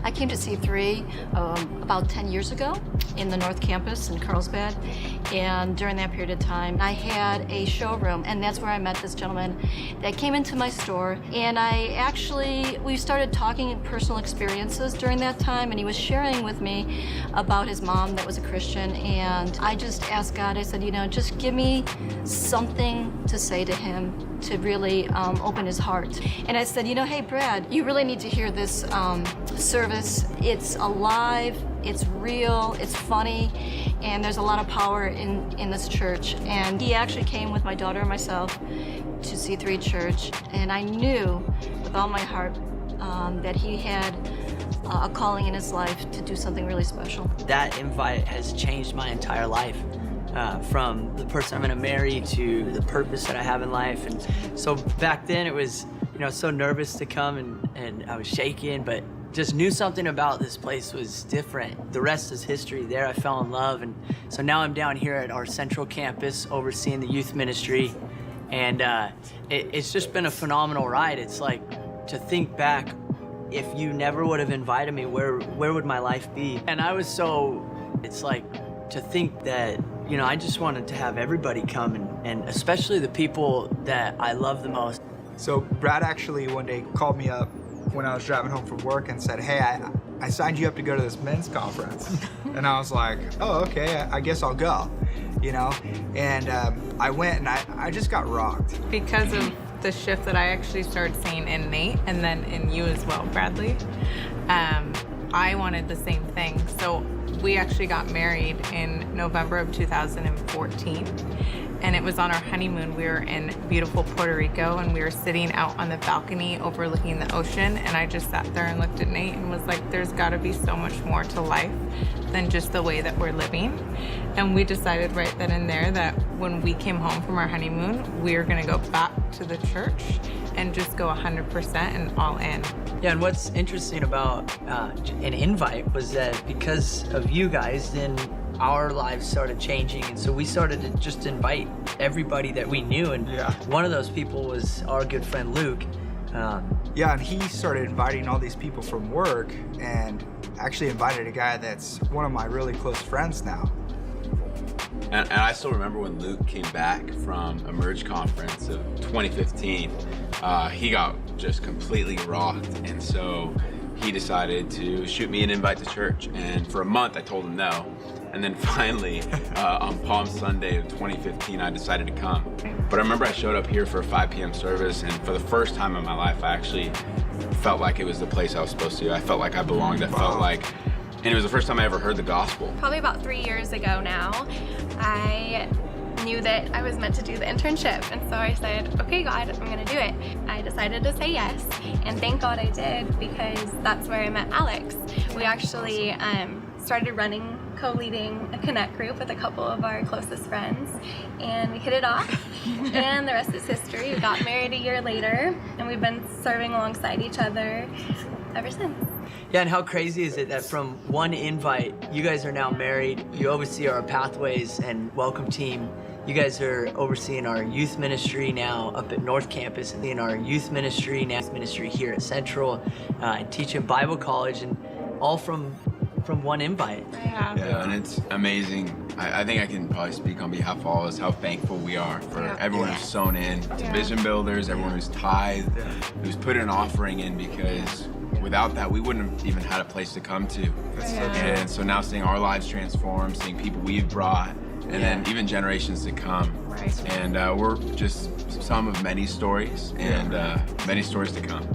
I came to C3 about 10 years ago in the North Campus in Carlsbad, and during that period of time, I had a showroom, and that's where I met this gentleman that came into my store, and we started talking personal experiences during that time, and he was sharing with me about his mom that was a Christian, and I just asked God, I said, just give me something to say to him to really open his heart. And I said, hey, Brad, you really need to hear this service. It's alive, it's real, it's funny, and there's a lot of power in this church. And he actually came with my daughter and myself to C3 Church, and I knew with all my heart that he had a calling in his life to do something really special. That invite has changed my entire life. From the person I'm gonna marry to the purpose that I have in life. And so back then it was, so nervous to come and I was shaking, but just knew something about this place was different. The rest is history. There I fell in love, and so now I'm down here at our central campus overseeing the youth ministry, and it's just been a phenomenal ride. It's like, to think back, if you never would have invited me, where would my life be? And it's like, to think that, I just wanted to have everybody come, and especially the people that I love the most. So Brad actually one day called me up when I was driving home from work and said, hey, I signed you up to go to this men's conference. And I was like, oh, okay, I guess I'll go, And I went, and I just got rocked. Because of the shift that I actually started seeing in Nate, and then in you as well, Bradley, I wanted the same thing. So we actually got married in November of 2014, and it was on our honeymoon. We were in beautiful Puerto Rico, and we were sitting out on the balcony overlooking the ocean, and I just sat there and looked at Nate and was like, there's got to be so much more to life than just the way that we're living. And we decided right then and there that when we came home from our honeymoon, we were going to go back to the church and just go 100% and all in. Yeah, and what's interesting about an invite was that because of you guys, then our lives started changing, and so we started to just invite everybody that we knew, and one of those people was our good friend Luke. Yeah, and he started inviting all these people from work, and actually invited a guy that's one of my really close friends now. And I still remember when Luke came back from Emerge Conference of 2015, he got just completely rocked, and so he decided to shoot me an invite to church. And for a month I told him no, and then finally on Palm Sunday of 2015 I decided to come. But I remember I showed up here for a 5 p.m. service, and for the first time in my life I actually felt like it was the place I was supposed to. I felt like I belonged. I felt like, and it was the first time I ever heard the gospel. Probably about 3 years ago now, I knew that I was meant to do the internship, and so I said, okay, God, I'm gonna do it. I decided to say yes, and thank God I did, because that's where I met Alex. We actually started co-leading a Connect group with a couple of our closest friends, and we hit it off, and the rest is history. We got married a year later, and we've been serving alongside each other ever since. Yeah, and how crazy is it that from one invite, you guys are now married, you oversee our Pathways and Welcome team. You guys are overseeing our youth ministry now up at North Campus, and in our youth ministry here at Central, and teaching Bible college, and all from one invite. Yeah, and it's amazing. I think I can probably speak on behalf of all of us how thankful we are for everyone who's sown in, to Vision Builders, everyone who's tithed, who's put an offering in, because without that, we wouldn't have even had a place to come to. And so now seeing our lives transform, seeing people we've brought, and then even generations to come. And we're just some of many stories, and many stories to come.